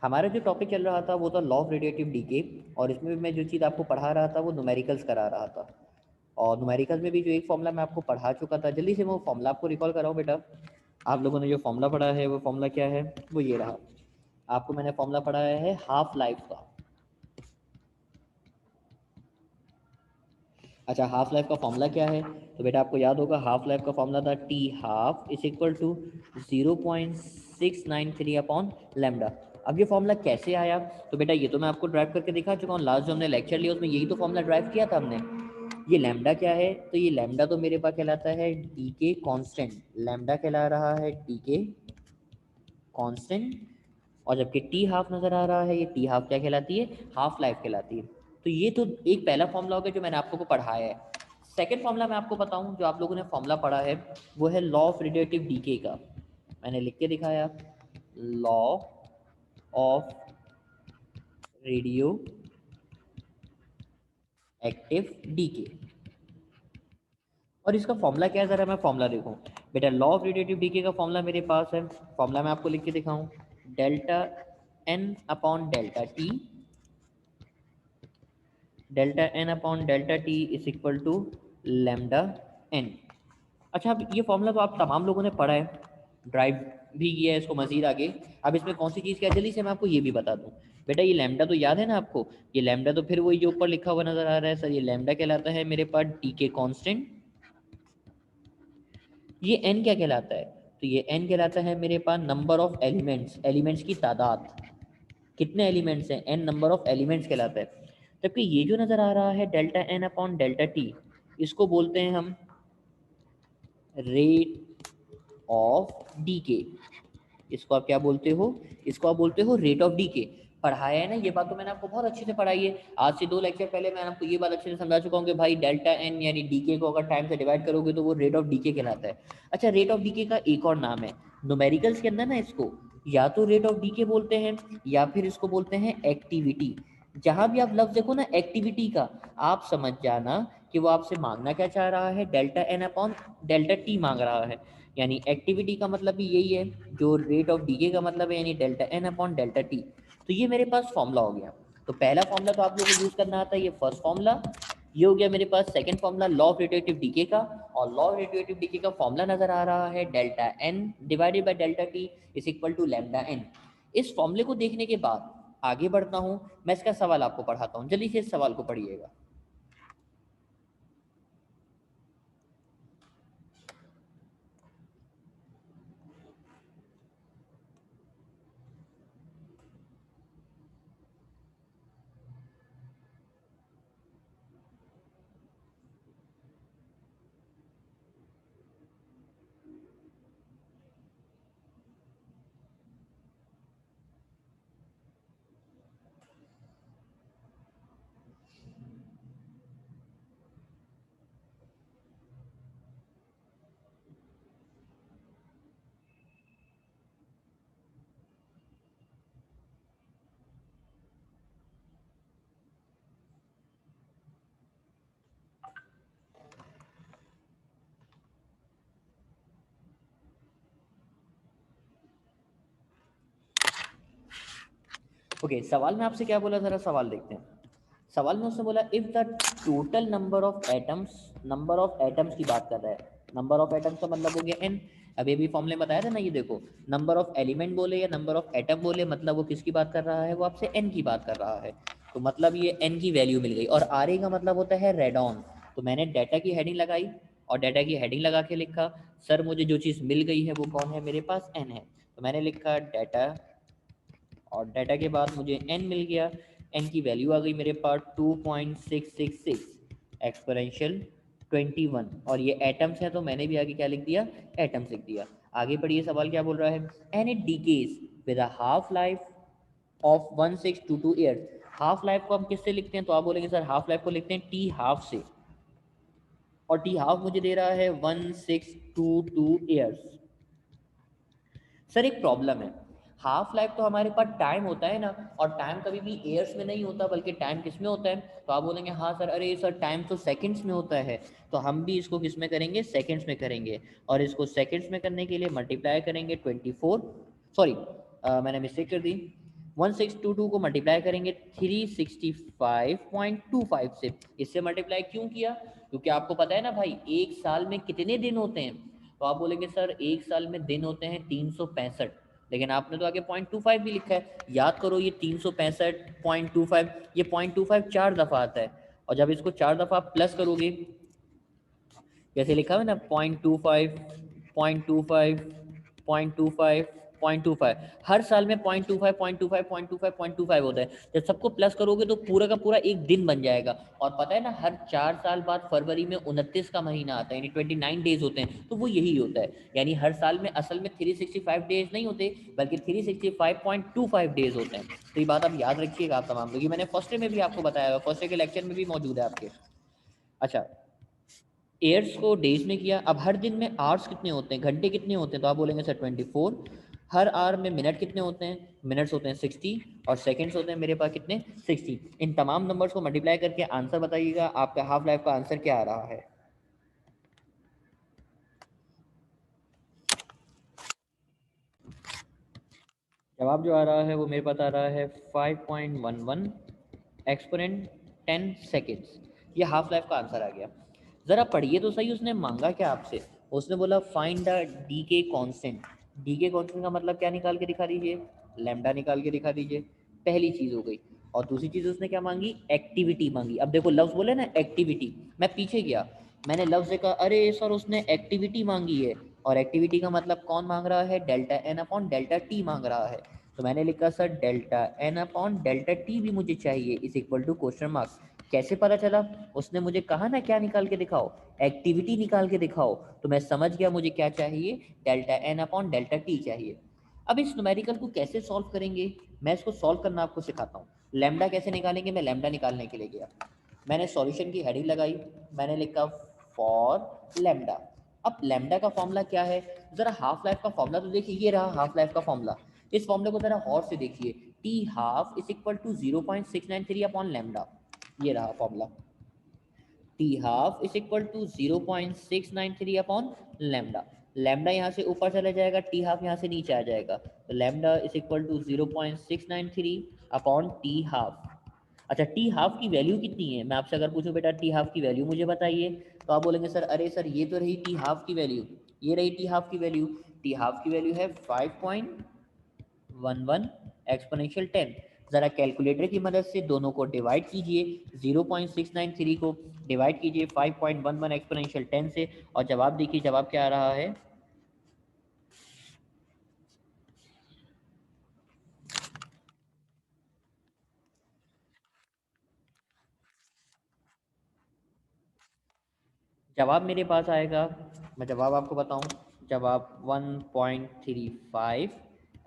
हमारा जो टॉपिक चल रहा था वो था लॉ ऑफ रेडिएटिव डीके, और इसमें भी मैं जो चीज़ आपको पढ़ा रहा था वो न्यूमेरिकल्स करा रहा था। और न्यूमेरिकल्स में भी जो एक फॉर्मूला मैं आपको पढ़ा चुका था, जल्दी से मैं वो फॉर्मूला आपको रिकॉल कराऊँ बेटा। आप लोगों ने जो फॉर्मूला पढ़ा है वो फॉर्मूला क्या है, वो ये रहा। आपको मैंने फॉर्मूला पढ़ाया है हाफ लाइफ का। अच्छा, हाफ लाइफ का फॉर्मूला क्या है, तो बेटा आपको याद होगा हाफ लाइफ का फॉर्मूला था T half is equal to 0.693 upon lambda. अब ये फॉर्मूला कैसे आया, तो बेटा ये तो मैं आपको ड्राइव करके दिखा चुका हूँ, लास्ट जो हमने लेक्चर लिया उसमें यही तो फॉर्मूला ड्राइव किया था हमने। ये लैम्डा क्या है, तो ये लैम्डा तो मेरे पास कहलाता है डी के कॉन्स्टेंट, लैम्डा कहला रहा है डी के कॉन्स्टेंट। और जबकि टी हाफ नजर आ रहा है, ये टी हाफ क्या कहलाती है, हाफ लाइफ कहलाती है। तो ये तो एक पहला फॉर्मूला हो गया जो मैंने आपको पढ़ाया है। सेकेंड फॉर्मूला मैं आपको बताऊं जो आप लोगों ने फॉर्मूला पढ़ा है, वो है लॉ ऑफ रेडिएटिव डीके का। मैंने लिख के दिखाया, law of radioactive decay. और इसका फॉर्मूला क्या है, जरा मैं फॉर्मूला देखूं। बेटा लॉ ऑफ रेडिएटिव डीके का फॉर्मूला मेरे पास है, फॉर्मूला मैं आपको लिख के दिखाऊं, delta N upon delta T, delta N upon delta T is equal to lambda N. अच्छा, अब ये फॉर्मूला तो आप तमाम लोगों ने पढ़ा है, ड्राइव भी किया है इसको मजीद आगे। अब इसमें कौन सी चीज़ क्या है, जल्दी से मैं आपको ये भी बता दूं। बेटा ये लैम्डा तो याद है ना आपको, ये लैम्डा तो फिर वही जो ऊपर लिखा हुआ नजर आ रहा है सर, ये लैम्डा कहलाता है मेरे पास डी के कॉन्स्टेंट। ये एन क्या कहलाता है, तो ये एन कहलाता है मेरे पास नंबर ऑफ एलिमेंट्स, एलिमेंट्स की तादाद, कितने एलिमेंट्स हैं, एन नंबर ऑफ एलिमेंट्स कहलाता है। जबकि ये जो नजर आ रहा है delta N upon delta T, इसको बोलते हैं हम रेट ऑफ डीके। इसको आप क्या बोलते हो, इसको आप बोलते हो रेट ऑफ डीके। पढ़ाया है ना, ये बात तो मैंने आपको बहुत अच्छे से पढ़ाई है। आज से 2 लेक्चर पहले मैंने आपको ये बात अच्छे से समझा चुका हूँ कि भाई डेल्टा एन यानी डीके को अगर टाइम से डिवाइड करोगे तो वो रेट ऑफ डीके कहलाता है। अच्छा, रेट ऑफ डीके का एक और नाम है न्यूमेरिकल्स के अंदर ना, इसको या तो रेट ऑफ डीके बोलते हैं या फिर इसको बोलते हैं एक्टिविटी। जहां भी आप लफ्ज देखो ना एक्टिविटी का, आप समझ जाना कि वो आपसे मांगना क्या चाह रहा है, delta N upon delta T मांग रहा है। यानी एक्टिविटी का मतलब भी यही है जो रेट ऑफ डीके का मतलब है, यानी delta N upon delta T. तो ये मेरे पास फॉर्मूला हो गया। तो पहला फॉर्मूला तो आप लोगों को यूज करना आता है, ये फर्स्ट फॉर्मूला। ये हो गया मेरे पास second formula law of radiative decay का। और लॉ ऑफ रेडिएटिव डीके का फॉर्मूला नजर आ रहा है delta N divided by delta T is equal to lambda N. इस फॉर्मूले को देखने के बाद आगे बढ़ता हूं, मैं इसका सवाल आपको पढ़ाता हूं, जल्दी से इस सवाल को पढ़िएगा। ओके, सवाल में आपसे क्या बोला, जरा सवाल देखते हैं। सवाल में उसने बोला if the total number of atoms, number of atoms की बात कर रहा है, नंबर ऑफ एटम्स का मतलब हो गया एन। अभी अभी फॉर्मूले में बताया था ना, ये देखो नंबर ऑफ एलिमेंट बोले या नंबर ऑफ एटम बोले, मतलब वो किसकी बात कर रहा है, वो आपसे एन की बात कर रहा है। तो मतलब ये एन की वैल्यू मिल गई, और आर ए का मतलब होता है रेडॉन। तो मैंने डाटा की हेडिंग लगाई और डाटा की हेडिंग लगा के लिखा, सर मुझे जो चीज़ मिल गई है वो कौन है, मेरे पास एन है। तो मैंने लिखा डाटा, और डाटा के बाद मुझे एन मिल गया। एन की वैल्यू आ गई मेरे पास 2.666 एक्सपोनेंशियल 21, और ये एटम्स है तो मैंने भी आगे क्या लिख दिया, एटम्स लिख दिया। आगे पढ़िए सवाल क्या बोल रहा है, N it decays with a half life of 1622 years. Half life को हम किससे लिखते हैं, तो आप बोलेंगे सर हाफ लाइफ को लिखते हैं टी हाफ से, और टी हाफ मुझे दे रहा है 1622 ईयर्स। सर एक प्रॉब्लम है, हाफ लाइफ तो हमारे पास टाइम होता है ना, और टाइम कभी भी ईयर्स में नहीं होता बल्कि टाइम किस में होता है, तो आप बोलेंगे हाँ सर, अरे सर टाइम तो सेकंड्स में होता है। तो हम भी इसको किस में करेंगे, सेकंड्स में करेंगे। और इसको सेकंड्स में करने के लिए मल्टीप्लाई करेंगे 24, सॉरी मैंने मिस्टेक कर दी, 1622 को मल्टीप्लाई करेंगे 365.25 से। इससे मल्टीप्लाई क्यों किया? क्योंकि आपको पता है ना भाई एक साल में कितने दिन होते हैं, तो आप बोलेंगे सर एक साल में दिन होते हैं 365, लेकिन आपने तो आगे 0.25 भी लिखा है। याद करो ये 365.25, ये 0.25 4 दफ़ा आता है, और जब इसको 4 दफ़ा प्लस करोगे, जैसे लिखा हुआ है ना 0.25 0.25 0.25 0.25, हर साल में 0.25 0.25 0.25 0.25 होता है। जब सबको प्लस करोगे तो पूरा का पूरा एक दिन बन जाएगा। और पता है ना हर 4 साल बाद फरवरी में 29 का महीना आता है, यानी 29 डेज होते हैं, तो वो यही होता है। यानी हर साल में असल में 365 डेज नहीं होते, बल्कि 365.25 डेज होते हैं। तो ये बात आप याद रखिएगा आप तमाम लोग, ये मैंने फर्स्ट डे में भी आपको बताया, फर्स्ट डे के लेक्चर में भी मौजूद है आपके। अच्छा, ईयर्स को डेज में किया। अब हर दिन में आवर्स कितने होते हैं, घंटे कितने होते हैं, तो आप बोलेंगे सर 24। हर आवर में मिनट कितने होते हैं, मिनट्स होते हैं 60, और सेकंड्स होते हैं मेरे पास कितने, 60। इन तमाम नंबर्स को मल्टीप्लाई करके आंसर बताइएगा, आपका हाफ लाइफ का आंसर क्या आ रहा है। जवाब जो आ रहा है वो मेरे पास आ रहा है 5.11 एक्सपोनेंट 10 सेकेंड्स। ये हाफ लाइफ का आंसर आ गया। ज़रा पढ़िए तो सही, उसने मांगा क्या आपसे, उसने बोला फाइंड द डी के कॉन्स्टेंट। डी के कॉन्स्टेंट का मतलब क्या निकाल के दिखा दीजिए, लैम्डा निकाल के दिखा दीजिए, पहली चीज़ हो गई। और दूसरी चीज़ उसने क्या मांगी, एक्टिविटी मांगी। अब देखो लफ्ज़ बोले ना एक्टिविटी, मैं पीछे गया, मैंने लफ्ज़ देखा, अरे सर उसने एक्टिविटी मांगी है, और एक्टिविटी का मतलब कौन मांग रहा है, delta N upon delta T मांग रहा है। तो मैंने लिखा sir delta N upon delta T भी मुझे चाहिए, is equal to question marks. कैसे पता चला, उसने मुझे कहा ना क्या निकाल के दिखाओ, एक्टिविटी निकाल के दिखाओ, तो मैं समझ गया मुझे क्या चाहिए, delta N upon delta T चाहिए। अब इस न्यूमेरिकल को कैसे सॉल्व करेंगे, मैं इसको सॉल्व करना आपको सिखाता हूँ। लैम्डा कैसे निकालेंगे, मैं लैम्डा निकालने के लिए गया, मैंने सॉल्यूशन की हेडिंग लगाई, मैंने लिखा फॉर लैम्डा। अब लैम्डा का फॉर्मूला क्या है, जरा हाफ लाइफ का फॉर्मूला तो देखिए, ये रहा हाफ लाइफ का फॉर्मूला। इस फॉर्मूले को जरा और से देखिए, T half is equal to 0.693 upon lambda, ये रहा फॉर्मूला। T half is equal to 0.693 upon lambda. Lambda यहाँ से ऊपर चला जाएगा, टी हाफ यहाँ से नीचे आ जाएगा, तो lambda is equal to 0.693 upon T half. अच्छा, टी हाफ की वैल्यू कितनी है, मैं आपसे अगर पूछूं बेटा टी हाफ की वैल्यू मुझे बताइए, तो आप बोलेंगे सर अरे सर ये तो रही टी हाफ की वैल्यू, ये रही टी हाफ की वैल्यू। टी हाफ की वैल्यू है 5.11 एक्सपोनेंशियल 10। ज़रा कैलकुलेटर की मदद से दोनों को डिवाइड कीजिए, 0.693 को डिवाइड कीजिए 5.11 एक्सपोनेंशियल 10 से, और जवाब देखिए जवाब क्या आ रहा है। जवाब मेरे पास आएगा, मैं जवाब आपको बताऊं, जवाब 1.35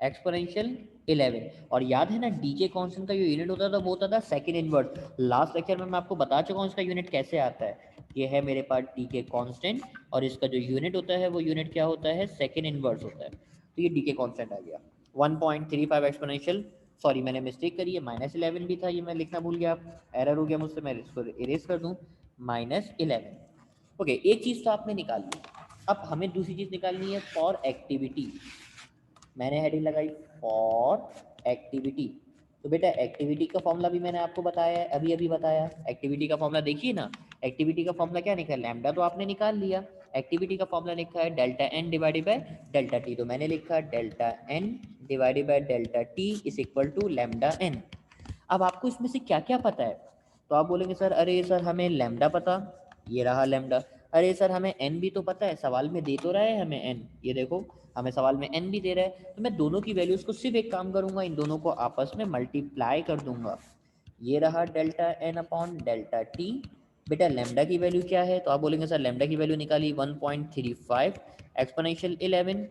एक्सपोनेंशियल 11। और याद है ना डी के कॉन्स्टेंट का जो यूनिट होता था वो होता था सेकंड इनवर्स। लास्ट लेक्चर में मैं आपको बता चुका हूँ इसका यूनिट कैसे आता है। ये है मेरे पास डी के कॉन्स्टेंट, और इसका जो यूनिट होता है वो यूनिट क्या होता है, सेकंड इनवर्स होता है। तो ये डी के कॉन्स्टेंट आ गया 1.35 एक्सपोनेंशियल, सॉरी मैंने मिस्टेक करी है, -11 भी था, ये मैं लिखना भूल गया, एरर हो गया मुझसे, मैं इसको इरेज कर दूं, -11। ओके, एक चीज तो आपने निकाल ली, अब हमें दूसरी चीज निकालनी है फॉर एक्टिविटी। मैंने हेडिंग लगाई फॉर एक्टिविटी। तो बेटा एक्टिविटी का फॉर्मूला भी मैंने आपको बताया है, अभी अभी बताया। एक्टिविटी का फॉर्मूला देखिए ना, एक्टिविटी का फॉर्मूला क्या निकला, लैम्डा तो आपने निकाल लिया, एक्टिविटी का फॉर्मूला लिखा है delta N divided by delta T, तो मैंने लिखा delta N divided by delta T is equal to lambda N. अब आपको इसमें से क्या क्या पता है, तो आप बोलेंगे सर अरे सर हमें लैम्डा पता, ये रहा लैम्डा। अरे सर हमें एन भी तो पता है, सवाल में दे तो रहा है हमें एन, ये देखो हमें सवाल में एन भी दे रहा है। तो मैं दोनों की वैल्यूज को सिर्फ एक काम करूंगा, इन दोनों को आपस में मल्टीप्लाई कर दूंगा, ये रहा delta N upon delta T. बेटा लैम्डा की वैल्यू क्या है, तो आप बोलेंगे सर लैम्डा की वैल्यू निकाली 1.35 एक्सपोनेंशियल 11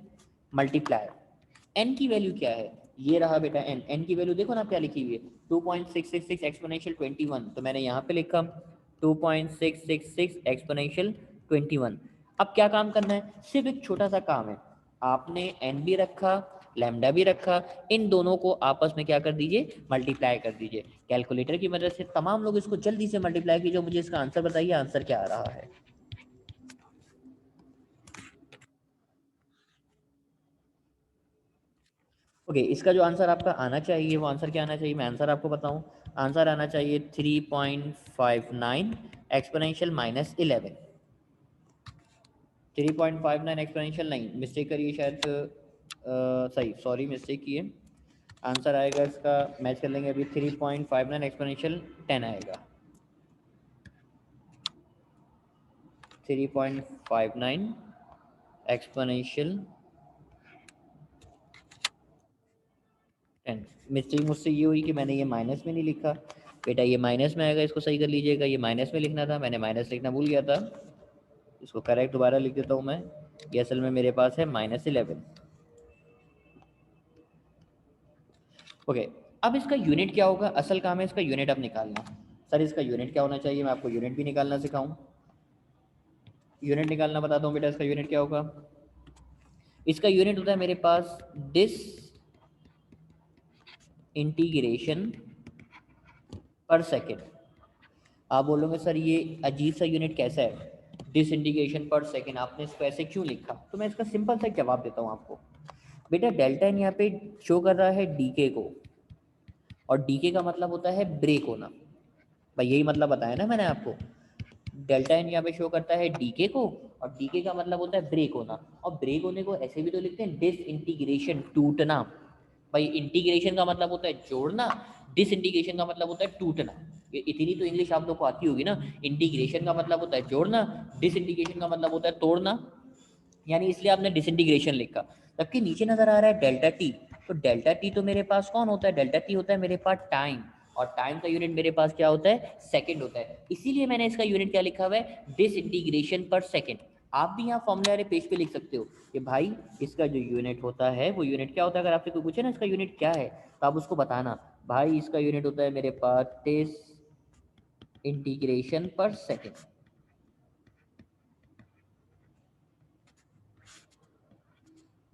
मल्टीप्लाई। एन की वैल्यू क्या है, ये रहा बेटा एन, एन की वैल्यू देखो ना क्या लिखी हुई है, 2.666 एक्सपोनेंशियल 21, तो मैंने यहाँ पे लिखा 2.666 एक्सपोनेंशियल 21। अब क्या काम करना है, सिर्फ एक छोटा सा काम है, आपने एन भी रखा लैम्डा भी रखा, इन दोनों को आपस में क्या कर दीजिए, मल्टीप्लाई कर दीजिए। कैलकुलेटर की मदद से तमाम लोग इसको जल्दी से मल्टीप्लाई कीजिए, मुझे इसका आंसर बताइए, आंसर क्या आ रहा है। ओके, इसका जो आंसर आपका आना चाहिए वो आंसर क्या आना चाहिए, मैं आंसर आपको बताऊं। आंसर आना चाहिए 3.59 एक्सपोनेंशियल -11। 3.59 एक्सपोनेंशियल नहीं, मिस्टेक करिए शायद, सही, सॉरी मिस्टेक किए। आंसर आएगा इसका, मैच कर लेंगे अभी, 3.59 एक्सपोनेंशियल 10 आएगा। 3.59 एक्सपोनेंशियल 10। मिस्टेक मुझसे ये हुई कि मैंने ये माइनस में नहीं लिखा। बेटा ये माइनस में आएगा, इसको सही कर लीजिएगा, ये माइनस में लिखना था, मैंने माइनस लिखना भूल गया था। इसको करेक्ट दोबारा लिख देता हूँ मैं। ये असल में मेरे पास है -11। ओके, अब इसका यूनिट क्या होगा, असल काम है इसका यूनिट अब निकालना। सर इसका यूनिट क्या होना चाहिए, मैं आपको यूनिट भी निकालना सिखाऊं। यूनिट निकालना बताता हूँ बेटा, इसका यूनिट क्या होगा। इसका यूनिट होता है मेरे पास डिस इंटीग्रेशन पर सेकेंड। आप बोलोगे सर ये अजीब सा यूनिट कैसा है, डिस इंटीग्रेशन पर सेकेंड, आपने इसको ऐसे क्यों लिखा। तो मैं इसका सिंपल सा जवाब देता हूँ आपको। बेटा डेल्टा एन यहाँ पे शो कर रहा है डीके को, और डीके का मतलब होता है ब्रेक होना। भाई यही मतलब बताया ना मैंने आपको। डेल्टा एन यहाँ पे शो करता है डीके को, और डीके का मतलब होता है ब्रेक होना। और ब्रेक होने को ऐसे भी तो लिखते हैं डिस इंटीग्रेशन, टूटना। भाई इंटीग्रेशन का मतलब होता है जोड़ना, डिस इंटीग्रेशन का मतलब होता है टूटना। ये इतनी तो इंग्लिश आप लोग को आती होगी ना। इंटीग्रेशन का मतलब होता है जोड़ना, डिस इंटीग्रेशन का मतलब होता है तोड़ना, यानी इसलिए आपने डिसइंटीग्रेशन लिखा। जबकि नीचे नजर आ रहा है डेल्टा टी, तो डेल्टा टी तो मेरे पास कौन होता है, डेल्टा टी होता है मेरे पास टाइम, और टाइम का यूनिट मेरे पास क्या होता है, सेकंड होता है। इसीलिए मैंने इसका यूनिट क्या लिखा हुआ है, डिसइंटीग्रेशन पर सेकंड। आप भी यहाँ फॉर्मूले वाले पेज पे लिख सकते हो कि भाई इसका जो यूनिट होता है वो यूनिट क्या होता है। अगर आपसे कोई पूछे ना इसका यूनिट क्या है, तो आप उसको बताना भाई इसका यूनिट होता है मेरे पास डिस इंटीग्रेशन पर सेकंड।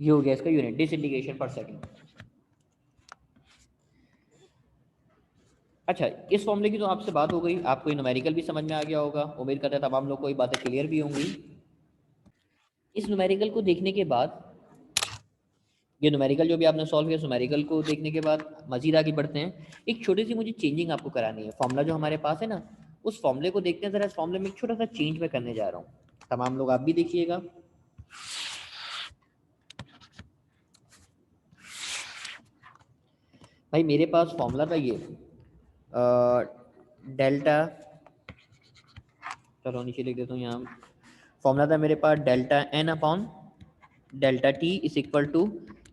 ये हो गया इसका यूनिट, डिसइंटीग्रेशन पर सेकंड। अच्छा, इस फॉर्मूले की तो आपसे बात हो गई, आपको ये न्यूमेरिकल भी समझ में आ गया होगा। उम्मीद करते हैं तमाम लोग को ये बातें क्लियर भी होंगी। इस न्यूमेरिकल को देखने के बाद, ये न्यूमेरिकल जो भी आपने सॉल्व किया, न्यूमेरिकल को देखने के बाद मजीद आगे बढ़ते हैं। एक छोटी सी मुझे चेंजिंग आपको करानी है। फॉर्मूला जो हमारे पास है ना, उस फॉर्मूले को देखते हैं जरा। इस फॉर्मूले में एक छोटा सा चेंज मैं करने जा रहा हूँ, तमाम लोग आप भी देखिएगा। भाई मेरे पास फॉर्मूला था ये डेल्टा, चलो नीचे लिख देता हूँ यहाँ। फॉर्मूला था मेरे पास delta N upon delta T is equal to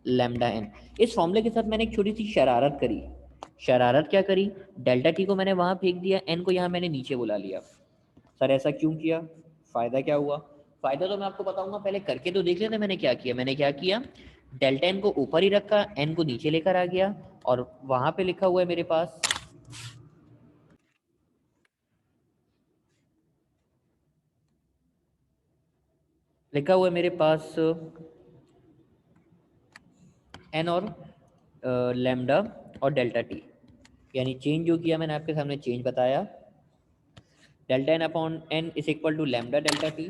lambda N. इस फॉर्मूले के साथ मैंने एक छोटी सी शरारत करी। शरारत क्या करी, डेल्टा टी को मैंने वहां फेंक दिया, एन को यहाँ मैंने नीचे बुला लिया। सर ऐसा क्यों किया, फायदा क्या हुआ। फायदा तो मैं आपको बताऊंगा, पहले करके तो देख लेते मैंने क्या किया। मैंने क्या किया, डेल्टा एन को ऊपर ही रखा, एन को नीचे लेकर आ गया, और वहां पे लिखा हुआ है मेरे पास, लिखा हुआ है मेरे पास एन और लैम्डा और डेल्टा टी। यानी चेंज जो किया मैंने आपके सामने चेंज बताया, delta N upon N is equal to lambda delta T.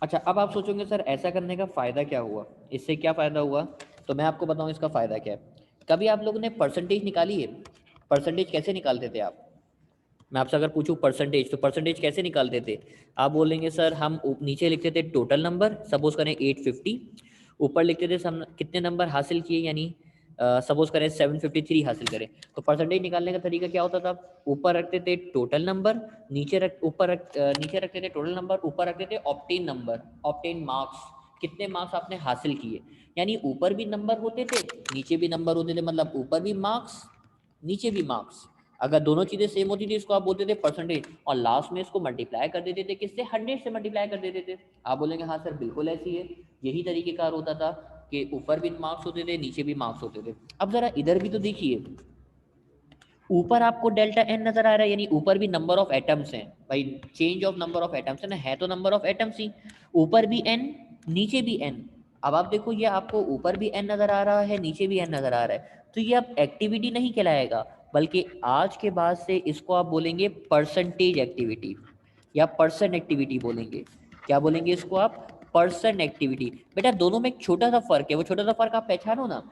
अच्छा, अब आप सोचोगे सर ऐसा करने का फ़ायदा क्या हुआ, इससे क्या फ़ायदा हुआ। तो मैं आपको बताऊं इसका फ़ायदा क्या है। कभी आप लोगों ने परसेंटेज निकाली है, परसेंटेज कैसे निकालते थे आप। मैं आपसे अगर पूछूं परसेंटेज, तो परसेंटेज कैसे निकालते थे। आप बोलेंगे सर हम नीचे लिखते थे टोटल नंबर, सपोज करें 850, ऊपर लिखते थे हम कितने नंबर हासिल किए, यानी सपोज करें 753 हासिल करें। तो परसेंटेज निकालने का तरीका क्या होता था, ऊपर रखते थे टोटल नंबर, नीचे रखते थे टोटल नंबर, ऊपर रखते थे ऑप्टेन नंबर, ऑप्टेन मार्क्स, कितने मार्क्स आपने हासिल किए। यानी ऊपर भी नंबर होते थे, नीचे भी नंबर होते थे, मतलब ऊपर भी मार्क्स, नीचे भी मार्क्स। अगर दोनों चीजें सेम होती थी इसको आप बोलते थे परसेंटेज, और लास्ट में इसको मल्टीप्लाई कर देते थे, किससे, 100 से मल्टीप्लाई कर देते थे। आप बोलेंगे हाँ सर बिल्कुल ऐसी है, यही तरीकेकार होता था कि ऊपर भी मार्क्स होते थे, नीचे भी मार्क्स होते थे। अब जरा इधर भी तो देखिए, ऊपर आपको डेल्टा एन नजर आ रहा है, यानी ऊपर भी नंबर ऑफ एटम्स हैं। भाई change of number of atoms है ना, है तो नंबर ऑफ एटम्स ही, ऊपर भी एन नीचे भी एन। अब आप देखो ये आपको ऊपर भी एन नजर आ रहा है, नीचे भी एन नजर आ रहा है, तो ये अब एक्टिविटी नहीं कहलाएगा, बल्कि आज के बाद से इसको आप बोलेंगे परसेंटेज एक्टिविटी या परसेंट एक्टिविटी बोलेंगे। क्या बोलेंगे इसको आप, पर्सन एक्टिविटी। बेटा दोनों में एक छोटा सा फर्क है, वो छोटा सा फर्क आप पहचानो ना।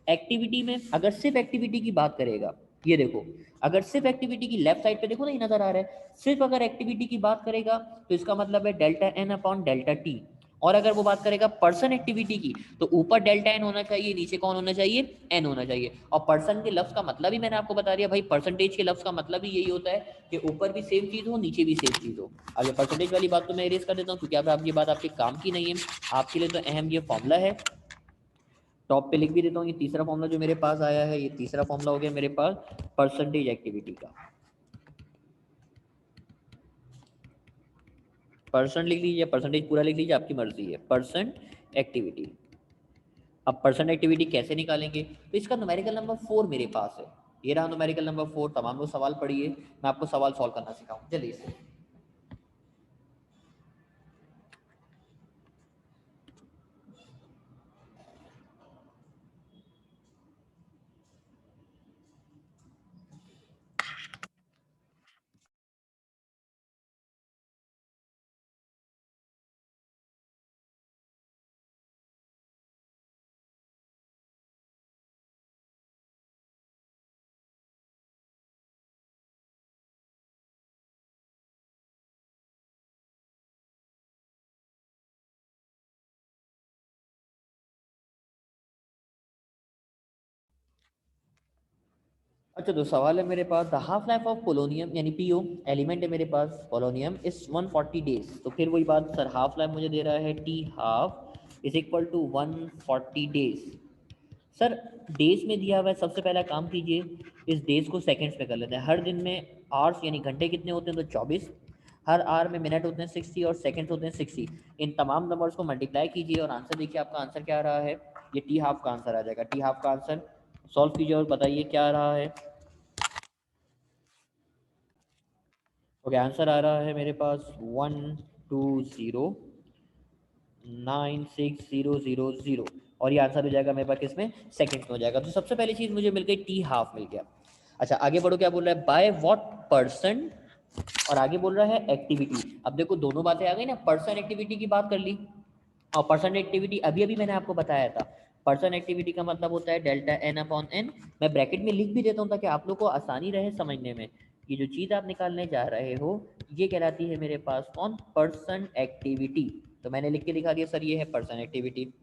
एक्टिविटी में अगर सिर्फ एक्टिविटी की बात करेगा, ये देखो, अगर सिर्फ एक्टिविटी की लेफ्ट साइड पे देखो ना, ये नजर आ रहा है, सिर्फ अगर एक्टिविटी की बात करेगा तो इसका मतलब है delta N upon delta T. और अगर वो बात करेगा पर्सन एक्टिविटी की तो ऊपर डेल्टा एन होना चाहिए, नीचे कौन होना चाहिए, एन होना चाहिए। और पर्सन के लफ्ज का मतलब ही मैंने आपको बता दिया भाई, परसेंटेज के लफ्ज का मतलब ही यही होता है कि ऊपर भी सेम चीज हो, नीचे भी सेम चीज हो। अब ये परसेंटेज वाली बात तो मैं इरेज कर देता हूँ क्योंकि अब आप ये बात आपके काम की नहीं है, आपके लिए तो अहम ये फॉर्मूला है। टॉप पे लिख भी देता हूँ, ये तीसरा फॉर्मूला जो मेरे पास आया है, ये तीसरा फॉर्मूला हो गया मेरे पास परसेंटेज एक्टिविटी का। परसेंट लिख लीजिए, परसेंटेज पूरा लिख लीजिए, आपकी मर्जी है, परसेंट एक्टिविटी। अब परसेंट एक्टिविटी कैसे निकालेंगे, तो इसका न्यूमेरिकल नंबर 4 मेरे पास है, ये रहा न्यूमेरिकल नंबर 4। तमाम लोग सवाल पढ़िए, मैं आपको सवाल सॉल्व करना सिखाऊं, चलिए इसे। अच्छा, तो सवाल है मेरे पास, the half life of polonium यानी पीओ एलिमेंट है मेरे पास, पोलोनियम इज 140 डेज। तो फिर वही बात सर, हाफ लाइफ मुझे दे रहा है T half is equal to 140 days. Sir days में दिया हुआ है, सबसे पहला काम कीजिए, इस डेज को सेकंड्स में कर लेते हैं। हर दिन में आवर्स यानी घंटे कितने होते हैं, तो 24। हर आवर में मिनट होते हैं 60 और सेकंड्स होते हैं 60। इन तमाम नंबर्स को मल्टीप्लाई कीजिए और आंसर देखिए, आपका आंसर क्या आ रहा है, ये टी हाफ का आंसर आ जाएगा। टी हाफ का आंसर सॉल्व कीजिए और बताइए क्या आ रहा है। ओके, आंसर आ रहा है मेरे पास 1209600। और ये आंसर हो जाएगा मेरे पास किसमें, सेकंड्स में हो जाएगा। तो सबसे पहली चीज मुझे मिल गई, टी हाफ मिल गया। अच्छा आगे बढ़ो, क्या बोल रहा है, बाय व्हाट पर्सन, और आगे बोल रहा है एक्टिविटी। अब देखो दोनों बातें आ गई ना, पर्सन एक्टिविटी की बात कर ली, और पर्सन एक्टिविटी अभी अभी मैंने आपको बताया था, पर्सन एक्टिविटी का मतलब होता है डेल्टा एन अपॉन एन। मैं ब्रैकेट में लिख भी देता हूँ ताकि आप लोग को आसानी रहे समझने में। ये जो चीज़ आप निकालने जा रहे हो, ये कहलाती है मेरे पास कौन, पर्सन एक्टिविटी। तो मैंने लिख के दिखा दिया सर, ये है पर्सन एक्टिविटी।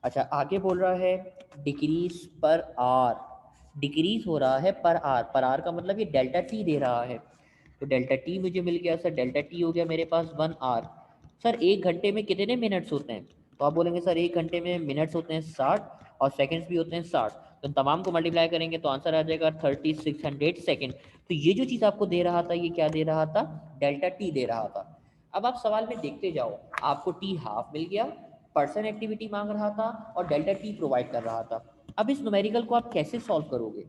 अच्छा आगे बोल रहा है डिक्रीज पर आर, डिक्रीज हो रहा है पर आर का मतलब ये डेल्टा टी दे रहा है। तो डेल्टा टी मुझे मिल गया सर, डेल्टा टी हो गया मेरे पास 1 आवर। सर एक घंटे में कितने मिनट्स होते हैं, तो आप बोलेंगे सर एक घंटे में मिनट्स होते हैं 60 और सेकंड्स भी होते हैं 60। तो तमाम को मल्टीप्लाई करेंगे तो आंसर आ जाएगा 3600 सेकेंड। तो ये जो चीज़ आपको दे रहा था, ये क्या दे रहा था, डेल्टा टी दे रहा था। अब आप सवाल में देखते जाओ, आपको टी हाफ मिल गया, पर्सन एक्टिविटी मांग रहा था और डेल्टा टी प्रोवाइड कर रहा था। अब इस न्यूमेरिकल को आप कैसे सॉल्व करोगे,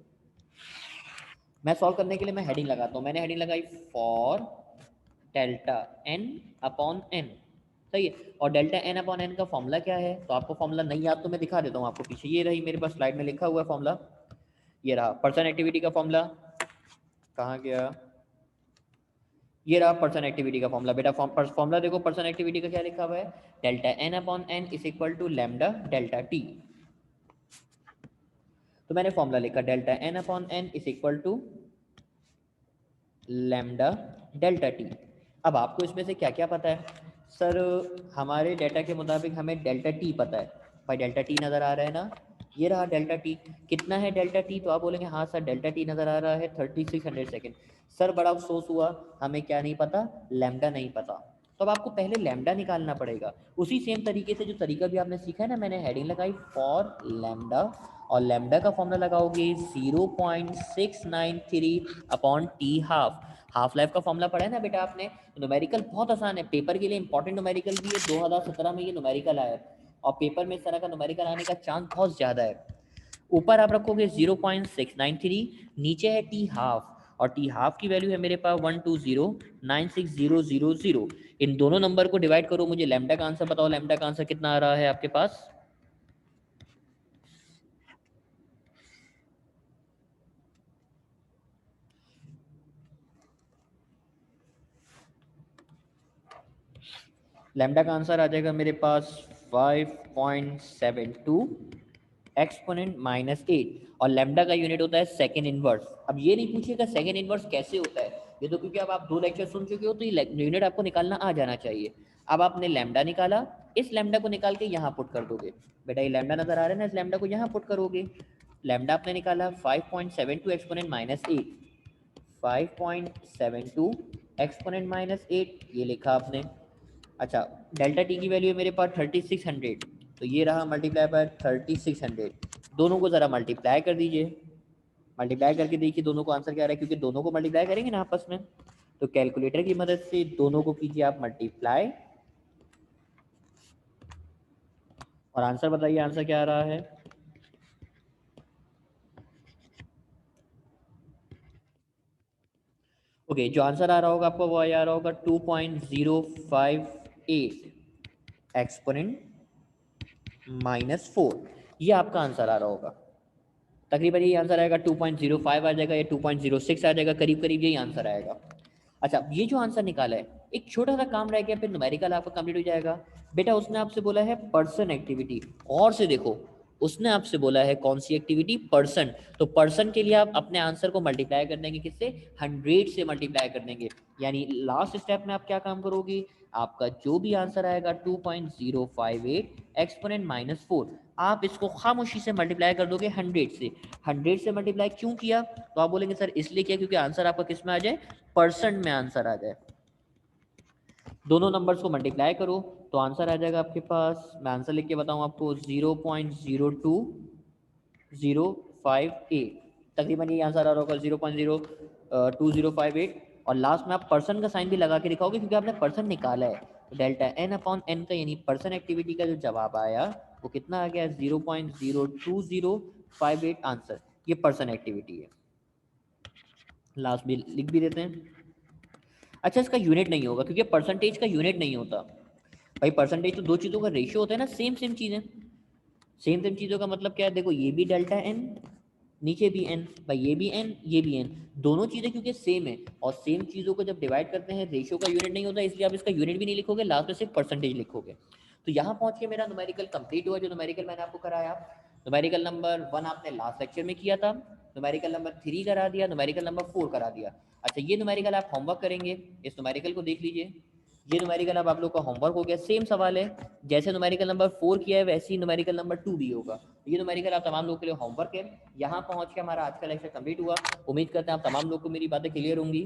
मैं सॉल्व करने के लिए मैं हेडिंग लगाता हूँ। मैंने हेडिंग लगाई for delta N upon N, सही है। और डेल्टा एन अपॉन एन का फॉर्मूला क्या है, तो आपको फॉर्मूला नहीं याद तो मैं दिखा देता हूँ आपको पीछे, ये रही मेरे पास स्लाइड में लिखा हुआ फॉर्मूला, ये रहा पर्सन एक्टिविटी का फॉर्मूला। कहाँ गया, ये रहा पर्सन एक्टिविटी का फॉर्मूला। बेटा फॉर्मूला देखो, पर्सन एक्टिविटी का क्या लिखा हुआ है, delta N upon N is equal to lambda delta T. तो मैंने फॉर्मूला लिखा, delta N upon N is equal to lambda delta T. अब आपको इसमें से क्या क्या पता है, सर हमारे डेटा के मुताबिक हमें डेल्टा टी पता है। भाई डेल्टा टी नज़र आ रहा है ना, ये रहा डेल्टा टी। कितना है डेल्टा टी, तो आप बोलेंगे हाँ सर डेल्टा टी नज़र आ रहा है 3600 सेकेंड। सर बड़ा अफसोस हुआ, हमें क्या नहीं पता, लैम्डा नहीं पता। तो अब आपको पहले लैम्डा निकालना पड़ेगा। उसी सेम तरीके से जो तरीका भी आपने सीखा है ना, मैंने हेडिंग लगाई फॉर लैम्डा, और लैम्डा का फॉर्मूला लगाओगे 0.693 upon T half. Half life का फॉर्मूला पढ़ा है ना बेटा आपने, न्यूमेरिकल बहुत आसान है, पेपर के लिए इंपॉर्टेंट न्यूमेरिकल भी है, 2017 में ये न्यूमेरिकल आया है और पेपर में इस तरह का न्यूमेरिकल आने का चांस बहुत ज़्यादा है। ऊपर आप रखोगे 0.693, नीचे है टी हाफ, और टी हाफ की वैल्यू है मेरे पास 1209600। इन दोनों नंबर को डिवाइड करो, मुझे लैम्डा का आंसर बताओ, लैम्डा का आंसर कितना आ रहा है आपके पास, लैम्डा का आंसर आ जाएगा मेरे पास 5.72 एक्सपोनेंट -8 और लैम्डा का यूनिट होता है सेकेंड इनवर्स। अब ये नहीं पूछिएगा सेकेंड इनवर्स कैसे होता है, ये तो क्योंकि अब आप 2 लेक्चर सुन चुके हो तो ये यूनिट आपको निकालना आ जाना चाहिए। अब आपने लैम्डा निकाला, इस लैम्डा को निकाल के यहाँ पुट कर दोगे। बेटा ये लैम्डा नजर आ रहा है ना, इस लैम्डा को यहाँ पुट करोगे। लैम्डा आपने निकाला 5.72 एक्सपोनेंट -8, 5.72 एक्सपोनेंट -8 ये लिखा आपने। अच्छा डेल्टा टी की वैल्यू है मेरे पास 3600, तो ये रहा मल्टीप्लाई बाय 3600। दोनों को ज़रा मल्टीप्लाई कर दीजिए, मल्टीप्लाई करके देखिए दोनों को आंसर क्या आ रहा है, क्योंकि दोनों को मल्टीप्लाई करेंगे ना आपस में, तो कैलकुलेटर की मदद से दोनों को कीजिए आप मल्टीप्लाई और आंसर बताइए आंसर क्या आ रहा है। ओके जो आंसर आ रहा होगा आपको वो आ रहा होगा 2.058 एक्सपोनेंट -4, ये आपका आंसर आ रहा होगा। तकरीबन यही आंसर आएगा, 2.05 आ जाएगा या 2.06 आ जाएगा, करीब करीब यही आंसर आएगा। अच्छा ये जो आंसर निकाला है, एक छोटा सा काम रह गया फिर न्यूमेरिकल आपका कंप्लीट हो जाएगा। बेटा उसने आपसे बोला है पर्सन एक्टिविटी, और से देखो उसने आपसे बोला है कौन सी एक्टिविटी, पर्सन। तो पर्सन के लिए आप अपने आंसर को मल्टीप्लाई कर देंगे, किससे, 100 से मल्टीप्लाई कर देंगे। यानी लास्ट स्टेप में आप क्या काम करोगे, आपका जो भी आंसर आएगा 2.058 एक्सपोनेंट -4, आप इसको खामोशी से मल्टीप्लाई कर दोगे 100 से। 100 से मल्टीप्लाई क्यों किया, तो आप बोलेंगे सर इसलिए किया क्योंकि आंसर आपका किस में आ जाए, परसेंट में आंसर आ जाए। दोनों नंबर्स को मल्टीप्लाई करो तो आंसर आ जाएगा आपके पास, मैं आंसर लिख के बताऊं आपको, 0.02058, तकरीबन ये आंसर आ रहा होगा 0.02058। और लास्ट में आप पर्सन का साइन भी लगा के दिखाओगे क्योंकि आपने पर्सन निकाला है। तो डेल्टा एन अपॉन एन का यानी पर्सन एक्टिविटी का जो जवाब आया वो कितना आ गया, 0.02058 आंसर, ये पर्सन एक्टिविटी है। लास्ट भी लिख भी देते हैं। अच्छा इसका यूनिट नहीं होगा क्योंकि परसेंटेज का यूनिट नहीं होता भाई, परसेंटेज तो दो चीज़ों का रेशियो होता है ना, सेम सेम चीज़ें। सेम सेम चीज़ों का मतलब क्या है, देखो ये भी डेल्टा एन, नीचे भी एन, भाई ये भी एन ये भी एन, दोनों चीज़ें क्योंकि सेम है और सेम चीज़ों को जब डिवाइड करते हैं रेशियो का यूनिट नहीं होता, इसलिए आप इसका यूनिट भी नहीं लिखोगे, लास्ट में सिर्फ परसेंटेज लिखोगे। तो यहाँ पहुँच के मेरा न्यूमेरिकल कंप्लीट हुआ, जो न्यूमेरिकल मैंने आपको कराया। न्यूमेरिकल नंबर 1 आपने लास्ट लेक्चर में किया था, न्यूमेरिकल नंबर 3 करा दिया, न्यूमेरिकल नंबर 4 करा दिया। अच्छा ये न्यूमेरिकल आप होमवर्क करेंगे, इस न्यूमेरिकल को देख लीजिए, ये न्यूमेरिकल अब आप लोग का होमवर्क हो गया। सेम सवाल है, जैसे न्यूमेरिकल नंबर 4 किया है वैसे ही न्यूमेरिकल नंबर 2 भी होगा। ये न्यूमेरिकल आप तमाम लोगों के लिए होमवर्क है। यहाँ पहुँच के हमारा आज का लेक्चर कंप्लीट हुआ। उम्मीद करते हैं आप तमाम लोग को मेरी बातें क्लियर होंगी।